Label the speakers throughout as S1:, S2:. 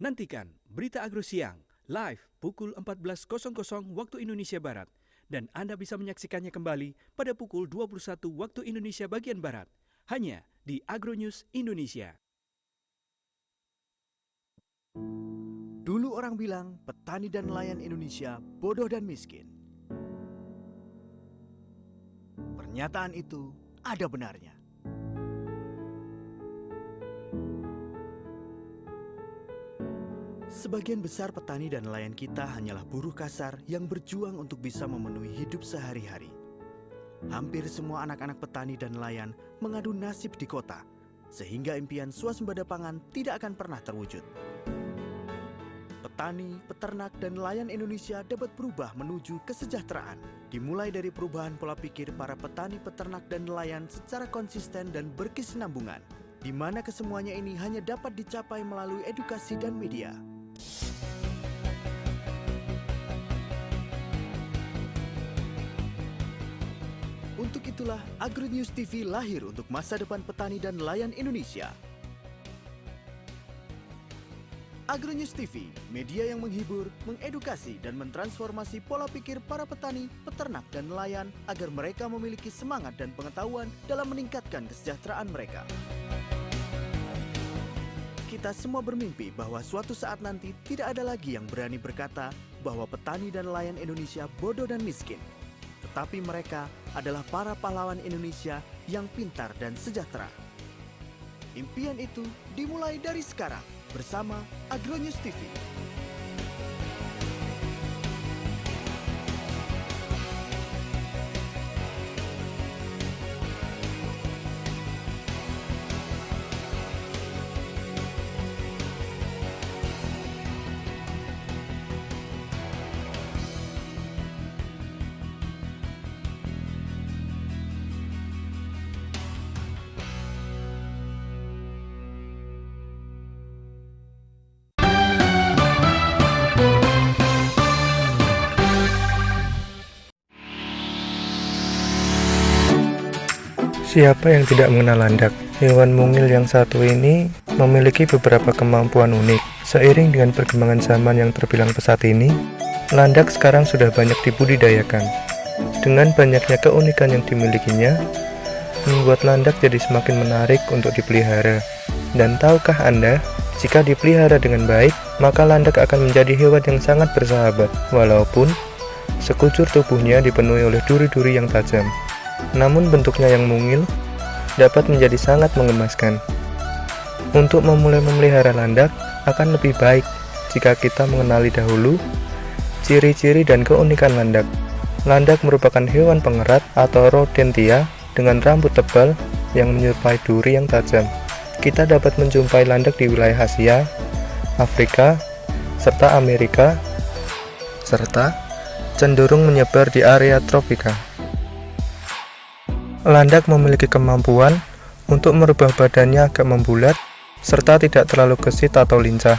S1: Nantikan Berita Agro Siang live pukul 14.00 waktu Indonesia Barat dan Anda bisa menyaksikannya kembali pada pukul 21 waktu Indonesia bagian Barat hanya di Agronews Indonesia.
S2: Dulu orang bilang petani dan nelayan Indonesia bodoh dan miskin. Pernyataan itu ada benarnya. Sebagian besar petani dan nelayan kita hanyalah buruh kasar yang berjuang untuk bisa memenuhi hidup sehari-hari. Hampir semua anak-anak petani dan nelayan mengadu nasib di kota, sehingga impian swasembada pangan tidak akan pernah terwujud. Petani, peternak, dan nelayan Indonesia dapat berubah menuju kesejahteraan. Dimulai dari perubahan pola pikir para petani, peternak, dan nelayan secara konsisten dan berkesinambungan, di mana kesemuanya ini hanya dapat dicapai melalui edukasi dan media. Untuk itulah Agronews TV lahir untuk masa depan petani dan nelayan Indonesia. Agronews TV, media yang menghibur, mengedukasi, dan mentransformasi pola pikir para petani, peternak, dan nelayan agar mereka memiliki semangat dan pengetahuan dalam meningkatkan kesejahteraan mereka. Kita semua bermimpi bahwa suatu saat nanti tidak ada lagi yang berani berkata bahwa petani dan nelayan Indonesia bodoh dan miskin. Tetapi mereka adalah para pahlawan Indonesia yang pintar dan sejahtera. Impian itu dimulai dari sekarang. Bersama Agronews TV.
S3: Siapa yang tidak mengenal landak? Hewan mungil yang satu ini memiliki beberapa kemampuan unik. Seiring dengan perkembangan zaman yang terbilang pesat ini, landak sekarang sudah banyak dibudidayakan. Dengan banyaknya keunikan yang dimilikinya, membuat landak jadi semakin menarik untuk dipelihara. Dan tahukah Anda, jika dipelihara dengan baik, maka landak akan menjadi hewan yang sangat bersahabat, walaupun sekujur tubuhnya dipenuhi oleh duri-duri yang tajam. Namun bentuknya yang mungil dapat menjadi sangat menggemaskan. Untuk memulai memelihara landak akan lebih baik jika kita mengenali dahulu ciri-ciri dan keunikan landak. Landak merupakan hewan pengerat atau rodentia dengan rambut tebal yang menyerupai duri yang tajam. Kita dapat menjumpai landak di wilayah Asia, Afrika, serta Amerika, serta cenderung menyebar di area tropika. Landak memiliki kemampuan untuk merubah badannya agak membulat serta tidak terlalu gesit atau lincah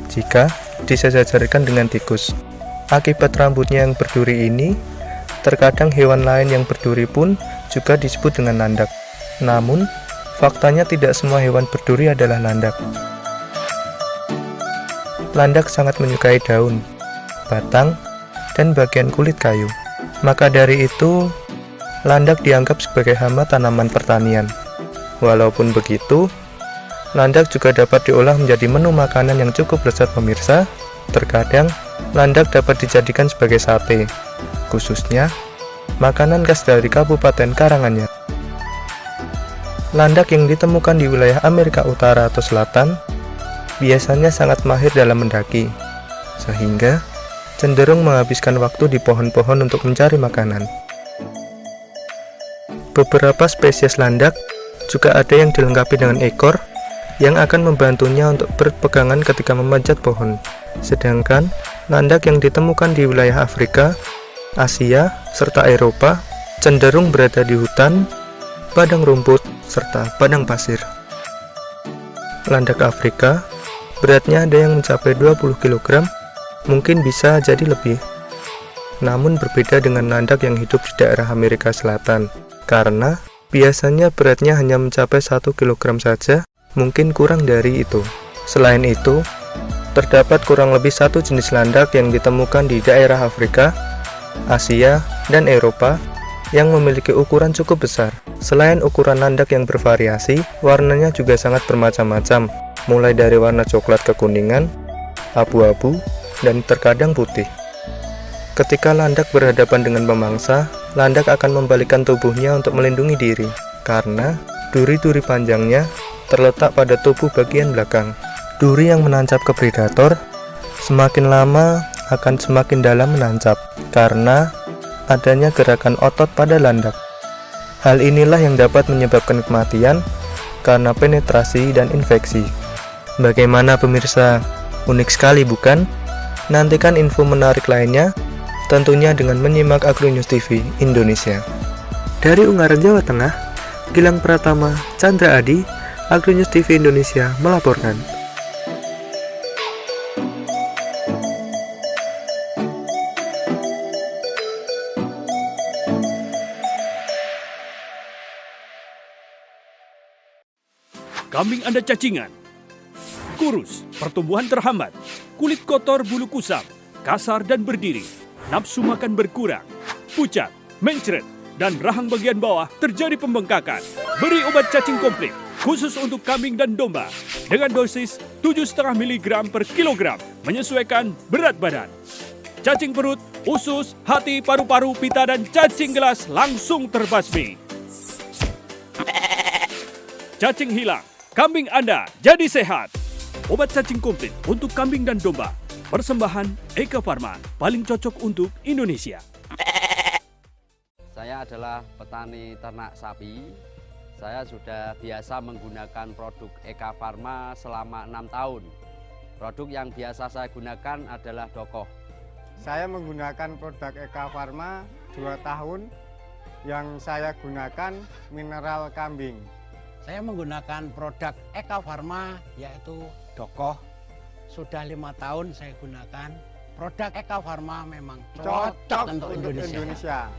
S3: jika disejajarkan dengan tikus. Akibat rambutnya yang berduri ini, terkadang hewan lain yang berduri pun juga disebut dengan landak. Namun, faktanya tidak semua hewan berduri adalah landak. Landak sangat menyukai daun, batang, dan bagian kulit kayu. Maka dari itu, landak dianggap sebagai hama tanaman pertanian. Walaupun begitu, landak juga dapat diolah menjadi menu makanan yang cukup lezat pemirsa. Terkadang, landak dapat dijadikan sebagai sate, khususnya makanan khas dari Kabupaten Karanganyar. Landak yang ditemukan di wilayah Amerika Utara atau Selatan biasanya sangat mahir dalam mendaki, sehingga cenderung menghabiskan waktu di pohon-pohon untuk mencari makanan. Beberapa spesies landak juga ada yang dilengkapi dengan ekor yang akan membantunya untuk berpegangan ketika memanjat pohon. Sedangkan landak yang ditemukan di wilayah Afrika, Asia, serta Eropa cenderung berada di hutan, padang rumput, serta padang pasir. Landak Afrika beratnya ada yang mencapai 20 kg, mungkin bisa jadi lebih. Namun berbeda dengan landak yang hidup di daerah Amerika Selatan, karena biasanya beratnya hanya mencapai 1 kg saja, mungkin kurang dari itu. Selain itu, terdapat kurang lebih satu jenis landak yang ditemukan di daerah Afrika, Asia, dan Eropa yang memiliki ukuran cukup besar. Selain ukuran landak yang bervariasi, warnanya juga sangat bermacam-macam, mulai dari warna coklat kekuningan, abu-abu, dan terkadang putih. Ketika landak berhadapan dengan pemangsa, landak akan membalikkan tubuhnya untuk melindungi diri, karena duri-duri panjangnya terletak pada tubuh bagian belakang. Duri yang menancap ke predator semakin lama akan semakin dalam menancap, karena adanya gerakan otot pada landak. Hal inilah yang dapat menyebabkan kematian karena penetrasi dan infeksi. Bagaimana pemirsa? Unik sekali bukan? Nantikan info menarik lainnya, tentunya dengan menyimak Agronews TV Indonesia. Dari Ungaran, Jawa Tengah, Gilang Pratama, Chandra Adi, Agronews TV Indonesia melaporkan.
S1: Kambing Anda cacingan, kurus, pertumbuhan terhambat, kulit kotor, bulu kusam, kasar dan berdiri, nafsu makan berkurang, pucat, mencret, dan rahang bagian bawah terjadi pembengkakan. Beri obat cacing komplit khusus untuk kambing dan domba dengan dosis 7,5 mg per kilogram menyesuaikan berat badan. Cacing perut, usus, hati, paru-paru, pita, dan cacing gelas langsung terbasmi. Cacing hilang, kambing Anda jadi sehat. Obat cacing komplit untuk kambing dan domba. Persembahan Eka Farma, paling cocok untuk Indonesia.
S4: Saya adalah petani ternak sapi. Saya sudah biasa menggunakan produk Eka Farma selama 6 tahun. Produk yang biasa saya gunakan adalah Dokoh.
S5: Saya menggunakan produk Eka Farma 2 tahun. Yang saya gunakan mineral kambing.
S6: Saya menggunakan produk Eka Farma yaitu Dokoh. Sudah 5 tahun saya gunakan. Produk Eka Farma memang cocok untuk Indonesia.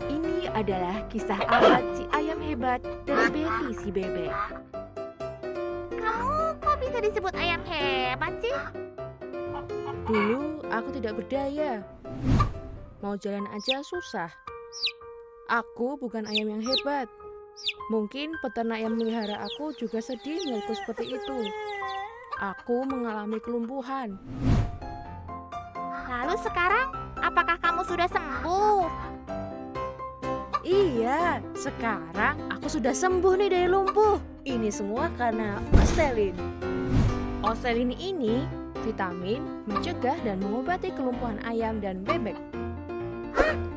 S7: Ini adalah kisah Abad si ayam hebat dan Betty si bebek.
S8: Kamu kok bisa disebut ayam hebat sih?
S7: Dulu aku tidak berdaya. Mau jalan aja susah. Aku bukan ayam yang hebat. Mungkin peternak yang melihara aku juga sedih melihatku seperti itu. Aku mengalami kelumpuhan.
S8: Lalu sekarang, apakah kamu sudah sembuh?
S7: Iya, sekarang aku sudah sembuh nih dari lumpuh. Ini semua karena Ostelin. Ostelin ini vitamin mencegah dan mengobati kelumpuhan ayam dan bebek.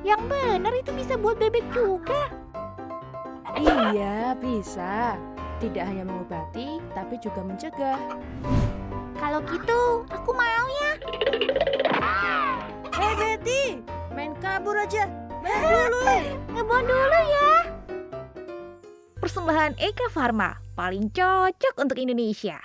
S8: Yang benar itu bisa buat bebek juga.
S7: Iya, bisa. Tidak hanya mengobati, tapi juga mencegah.
S8: Kalau gitu, aku mau ya.
S7: Hei Betty, main kabur aja. Main dulu.
S8: Ngebon dulu ya. Persembahan Eka Farma, paling cocok untuk Indonesia.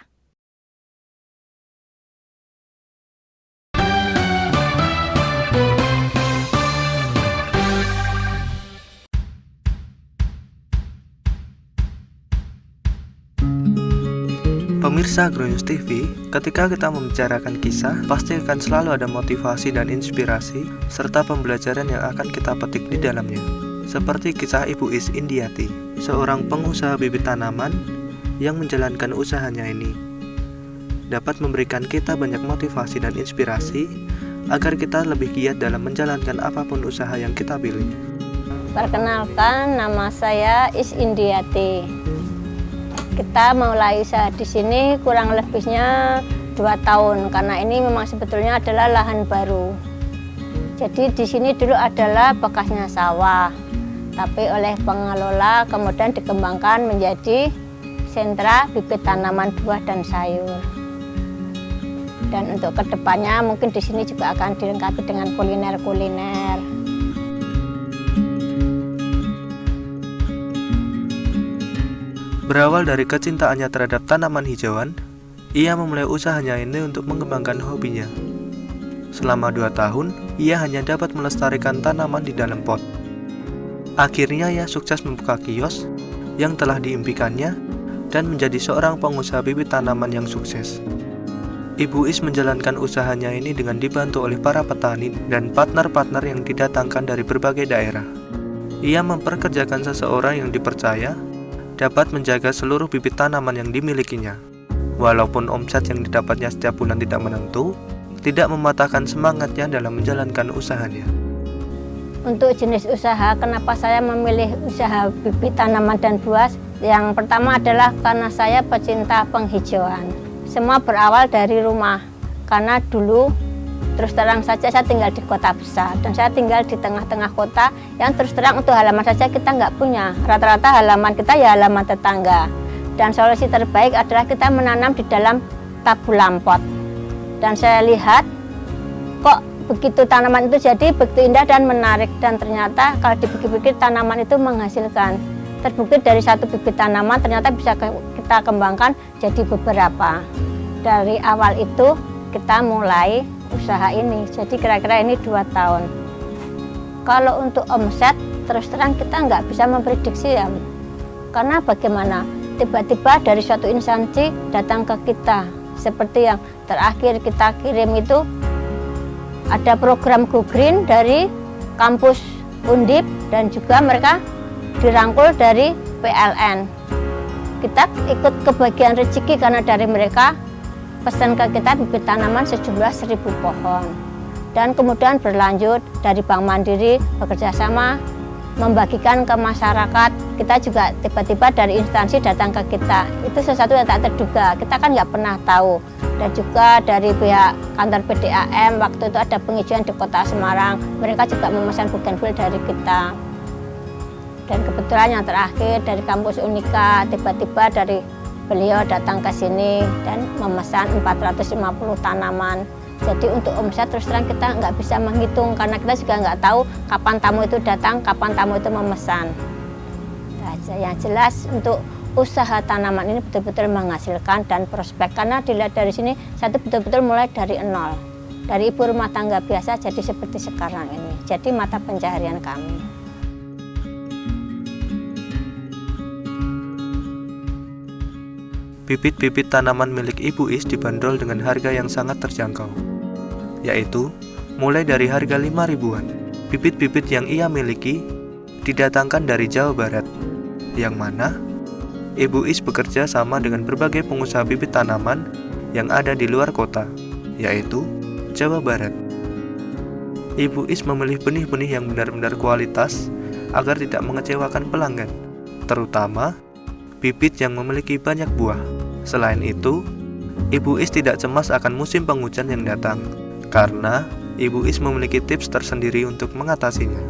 S3: Pemirsa Agronews TV, ketika kita membicarakan kisah, pasti akan selalu ada motivasi dan inspirasi, serta pembelajaran yang akan kita petik di dalamnya. Seperti kisah Ibu Is Indiati, seorang pengusaha bibit tanaman yang menjalankan usahanya ini. Dapat memberikan kita banyak motivasi dan inspirasi, agar kita lebih giat dalam menjalankan apapun usaha yang kita pilih.
S9: Perkenalkan, nama saya Is Indiati. Kita mulai usaha di sini kurang lebihnya 2 tahun karena ini memang sebetulnya adalah lahan baru. Jadi di sini dulu adalah bekasnya sawah, tapi oleh pengelola kemudian dikembangkan menjadi sentra bibit tanaman buah dan sayur. Dan untuk kedepannya mungkin di sini juga akan dilengkapi dengan kuliner-kuliner.
S3: Berawal dari kecintaannya terhadap tanaman hijauan, ia memulai usahanya ini untuk mengembangkan hobinya. Selama 2 tahun, ia hanya dapat melestarikan tanaman di dalam pot. Akhirnya ia sukses membuka kios yang telah diimpikannya dan menjadi seorang pengusaha bibit tanaman yang sukses. Ibu Is menjalankan usahanya ini dengan dibantu oleh para petani dan partner-partner yang didatangkan dari berbagai daerah. Ia memperkerjakan seseorang yang dipercaya dapat menjaga seluruh bibit tanaman yang dimilikinya. Walaupun omset yang didapatnya setiap bulan tidak menentu, tidak mematahkan semangatnya dalam menjalankan usahanya.
S9: Untuk jenis usaha, kenapa saya memilih usaha bibit tanaman dan buah? Yang pertama adalah karena saya pecinta penghijauan. Semua berawal dari rumah, karena dulu terus terang saja saya tinggal di kota besar dan saya tinggal di tengah-tengah kota yang terus terang untuk halaman saja kita nggak punya. Rata-rata halaman kita ya halaman tetangga. Dan solusi terbaik adalah kita menanam di dalam tabulam pot. Dan saya lihat kok begitu tanaman itu jadi begitu indah dan menarik, dan ternyata kalau dipikir-pikir tanaman itu menghasilkan. Terbukti dari satu bibit tanaman ternyata bisa kita kembangkan jadi beberapa. Dari awal itu kita mulai usaha ini, jadi kira-kira ini 2 tahun. Kalau untuk omset terus terang kita nggak bisa memprediksi ya, karena bagaimana tiba-tiba dari suatu instansi datang ke kita, seperti yang terakhir kita kirim itu ada program Go Green dari kampus Undip dan juga mereka dirangkul dari PLN. Kita ikut kebagian rezeki karena dari mereka pesan ke kita bibit tanaman sejumlah 1.000 pohon. Dan kemudian berlanjut dari Bank Mandiri bekerja sama membagikan ke masyarakat. Kita juga tiba-tiba dari instansi datang ke kita. Itu sesuatu yang tak terduga, kita kan nggak pernah tahu. Dan juga dari pihak kantor PDAM, waktu itu ada penghijauan di kota Semarang, mereka juga memesan bougainville dari kita. Dan kebetulan yang terakhir dari kampus Unika, tiba-tiba dari beliau datang ke sini dan memesan 450 tanaman. Jadi untuk omset terus terang kita nggak bisa menghitung karena kita juga nggak tahu kapan tamu itu datang, kapan tamu itu memesan. Nah, yang jelas untuk usaha tanaman ini betul-betul menghasilkan dan prospek, karena dilihat dari sini satu betul-betul mulai dari nol, dari ibu rumah tangga biasa jadi seperti sekarang ini, jadi mata pencaharian kami.
S3: Bibit-bibit tanaman milik Ibu Is dibanderol dengan harga yang sangat terjangkau, yaitu mulai dari harga 5 ribuan. Bibit-bibit yang ia miliki didatangkan dari Jawa Barat, yang mana Ibu Is bekerja sama dengan berbagai pengusaha bibit tanaman yang ada di luar kota, yaitu Jawa Barat. Ibu Is memilih benih-benih yang benar-benar kualitas agar tidak mengecewakan pelanggan, terutama bibit yang memiliki banyak buah. Selain itu, Ibu Is tidak cemas akan musim penghujan yang datang, karena Ibu Is memiliki tips tersendiri untuk mengatasinya.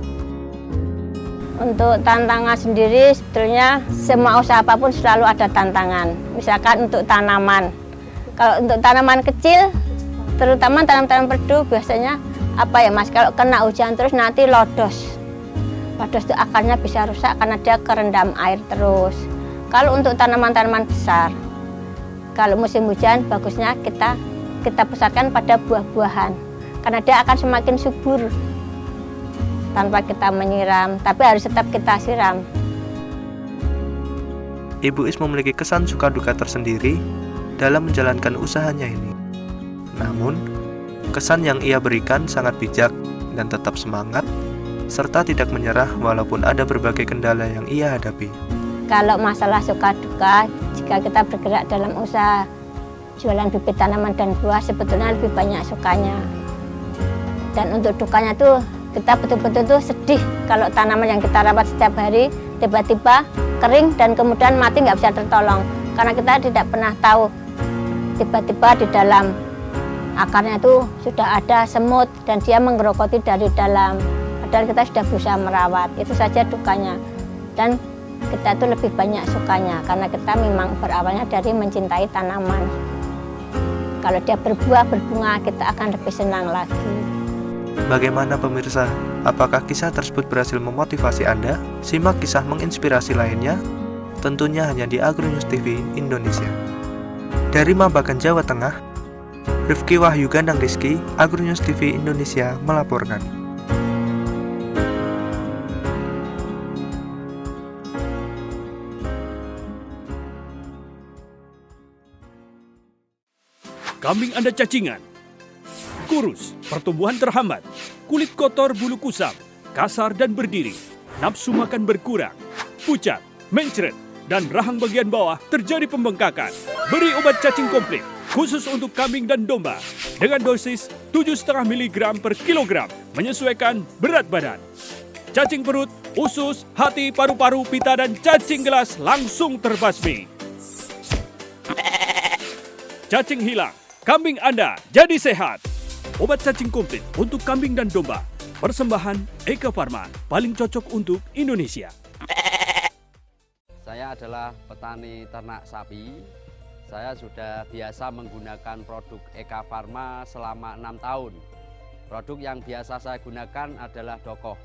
S9: Untuk tantangan sendiri, sebetulnya semua usaha apapun selalu ada tantangan. Misalkan untuk tanaman, kalau untuk tanaman kecil, terutama tanaman-tanaman perdu, biasanya apa ya Mas, kalau kena hujan terus nanti lodos. Lodos itu akarnya bisa rusak karena dia kerendam air terus. Kalau untuk tanaman-tanaman besar, kalau musim hujan bagusnya kita pusatkan pada buah-buahan, karena dia akan semakin subur tanpa kita menyiram, tapi harus tetap kita siram.
S3: Ibu Is memiliki kesan suka duka tersendiri dalam menjalankan usahanya ini. Namun, kesan yang ia berikan sangat bijak dan tetap semangat, serta tidak menyerah walaupun ada berbagai kendala yang ia hadapi.
S9: Kalau masalah suka duka, jika kita bergerak dalam usaha jualan bibit tanaman dan buah, sebetulnya lebih banyak sukanya. Dan untuk dukanya tuh kita betul-betul tuh sedih kalau tanaman yang kita rawat setiap hari tiba-tiba kering dan kemudian mati nggak bisa tertolong. Karena kita tidak pernah tahu tiba-tiba di dalam akarnya itu sudah ada semut dan dia menggerogoti dari dalam. Padahal kita sudah berusaha merawat, itu saja dukanya. Dan kita itu lebih banyak sukanya karena kita memang berawalnya dari mencintai tanaman. Kalau dia berbuah, berbunga, kita akan lebih senang lagi.
S3: Bagaimana pemirsa? Apakah kisah tersebut berhasil memotivasi Anda? Simak kisah menginspirasi lainnya, tentunya hanya di Agronews TV Indonesia. Dari Mabakan, Jawa Tengah, Rifki Wahyu Gandang Rizky, Agronews TV Indonesia melaporkan.
S1: kambing Anda cacingan, kurus, pertumbuhan terhambat, kulit kotor, bulu kusam, kasar dan berdiri, nafsu makan berkurang, pucat, mencret, dan rahang bagian bawah terjadi pembengkakan. Beri obat cacing komplit khusus untuk kambing dan domba dengan dosis 7,5 mg per kilogram menyesuaikan berat badan. Cacing perut, usus, hati, paru-paru, pita, dan cacing gelas langsung terbasmi. Cacing hilang, kambing Anda jadi sehat. Obat cacing komplit untuk kambing dan domba. Persembahan Eka Farma, paling cocok untuk Indonesia.
S4: Saya adalah petani ternak sapi. Saya sudah biasa menggunakan produk Eka Farma selama 6 tahun. Produk yang biasa saya gunakan adalah Dokoh.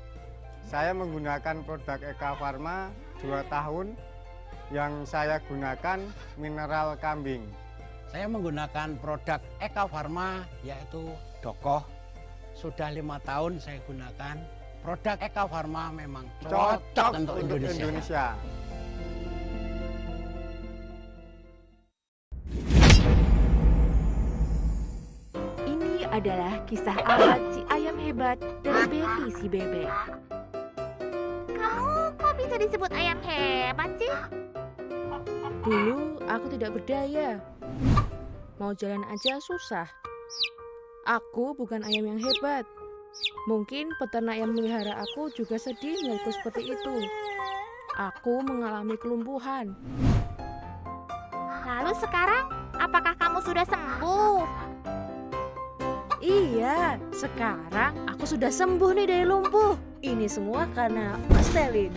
S5: Saya menggunakan produk Eka Farma 2 tahun. Yang saya gunakan mineral kambing.
S6: Saya menggunakan produk Eka Farma yaitu Dokoh. Sudah 5 tahun saya gunakan. Produk Eka Farma memang cocok untuk Indonesia.
S8: Ini adalah kisah Ahmad si ayam hebat dan Betty si bebek. Kamu kok bisa disebut ayam hebat sih?
S7: Dulu aku tidak berdaya. Mau jalan aja susah. Aku bukan ayam yang hebat. Mungkin peternak yang melihara aku juga sedih melihatku seperti itu. Aku mengalami kelumpuhan.
S8: Lalu sekarang, apakah kamu sudah sembuh?
S7: Iya, sekarang aku sudah sembuh nih dari lumpuh. Ini semua karena Oselin.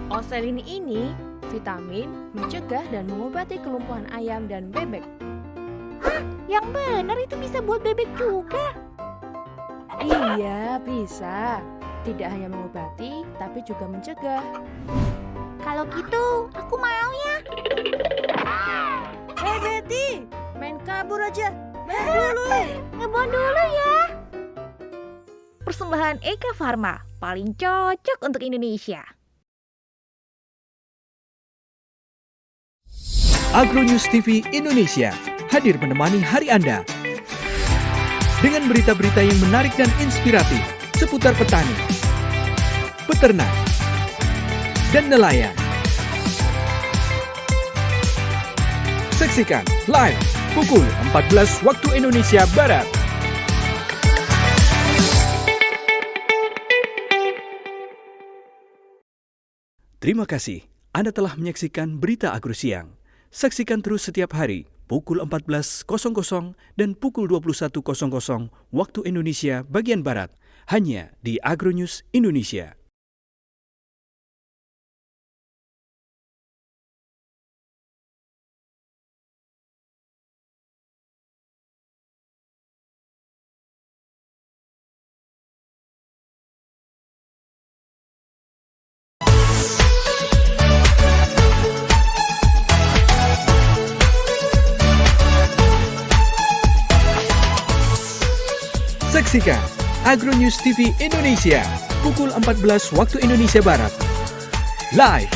S7: Oselin ini vitamin mencegah dan mengobati kelumpuhan ayam dan bebek.
S8: Hah? Yang benar itu bisa buat bebek juga?
S7: Iya, bisa. Tidak hanya mengobati, tapi juga mencegah.
S8: Kalau gitu, aku mau ya.
S7: Hei Betty, main kabur aja. Main dulu.
S8: Ngebon dulu ya. Persembahan Eka Farma, paling cocok untuk Indonesia.
S1: Agronews TV Indonesia hadir menemani hari Anda dengan berita-berita yang menarik dan inspiratif seputar petani, peternak, dan nelayan. Saksikan live pukul 14 waktu Indonesia Barat. Terima kasih Anda telah menyaksikan Berita Agro Siang. Saksikan terus setiap hari pukul 14.00 dan pukul 21.00 waktu Indonesia bagian Barat, hanya di Agronews Indonesia. Saksikan Agronews TV Indonesia pukul 14 waktu Indonesia Barat. Live